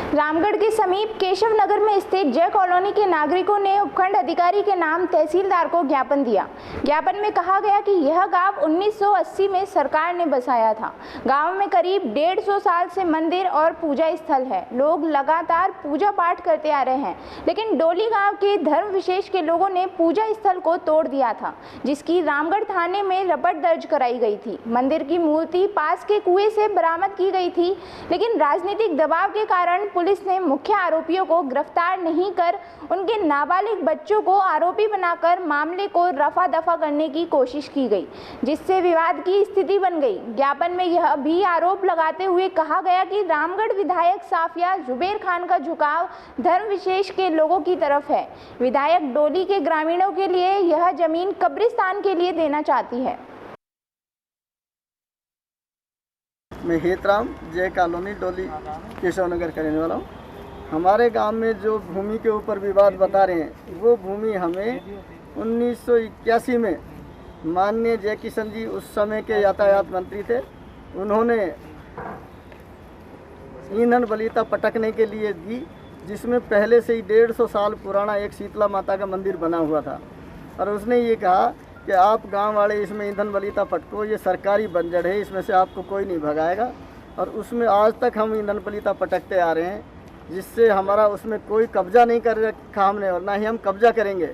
रामगढ़ के समीप केशव नगर में स्थित जय कॉलोनी के नागरिकों ने उपखंड अधिकारी के नाम तहसीलदार को ज्ञापन दिया। ज्ञापन में कहा गया कि यह गांव 1980 में सरकार ने बसाया था। गांव में करीब 150 साल से मंदिर और पूजा स्थल है। लोग लगातार पूजा पाठ करते आ रहे हैं, लेकिन डोली गांव के धर्म विशेष के लोगों ने पूजा स्थल को तोड़ दिया था, जिसकी रामगढ़ थाने में रपट दर्ज कराई गई थी। मंदिर की मूर्ति पास के कुएं से बरामद की गई थी, लेकिन राजनीतिक दबाव के कारण पुलिस ने मुख्य आरोपियों को गिरफ्तार नहीं कर उनके नाबालिग बच्चों को आरोपी बनाकर मामले को रफा दफा करने की कोशिश की गई, जिससे विवाद की स्थिति बन गई। ज्ञापन में यह भी आरोप लगाते हुए कहा गया कि रामगढ़ विधायक साफिया जुबेर खान का झुकाव धर्म विशेष के लोगों की तरफ है। विधायक डोली के ग्रामीणों के लिए यह जमीन कब्रिस्तान के लिए देना चाहती है। मैं हेतराम जय कॉलोनी डोली केशव नगर का रहने वाला हूँ। हमारे गांव में जो भूमि के ऊपर विवाद बता रहे हैं, वो भूमि हमें 1981 में माननीय जय किशन जी उस समय के यातायात मंत्री थे, उन्होंने ईंधन बलिता पटकने के लिए दी, जिसमें पहले से ही 150 साल पुराना एक शीतला माता का मंदिर बना हुआ था। और उसने ये कहा कि आप गांव वाले इसमें ईंधन बलिता पटको, ये सरकारी बंजर है, इसमें से आपको कोई नहीं भगाएगा। और उसमें आज तक हम ईंधन बलिता पटकते आ रहे हैं, जिससे हमारा उसमें कोई कब्जा नहीं कर रखा हमने, और ना ही हम कब्जा करेंगे।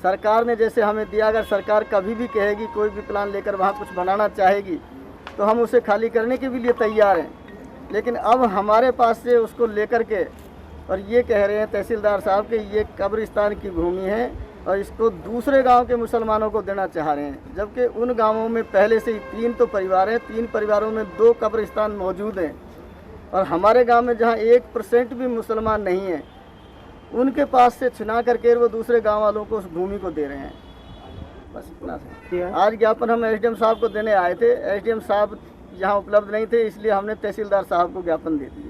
सरकार ने जैसे हमें दिया, अगर सरकार कभी भी कहेगी, कोई भी प्लान लेकर वहाँ कुछ बनाना चाहेगी, तो हम उसे खाली करने के भी लिए तैयार हैं। लेकिन अब हमारे पास से उसको लेकर के और ये कह रहे हैं तहसीलदार साहब कि ये कब्रिस्तान की भूमि है और इसको दूसरे गांव के मुसलमानों को देना चाह रहे हैं, जबकि उन गांवों में पहले से ही 3 तो परिवार हैं, 3 परिवारों में 2 कब्रिस्तान मौजूद हैं। और हमारे गांव में जहां 1% भी मुसलमान नहीं है, उनके पास से छिना करके वो दूसरे गांव वालों को उस भूमि को दे रहे हैं। बस इतना था। आज ज्ञापन हम एसडीएम साहब को देने आए थे, एसडीएम साहब यहाँ उपलब्ध नहीं थे, इसलिए हमने तहसीलदार साहब को ज्ञापन दे दिया।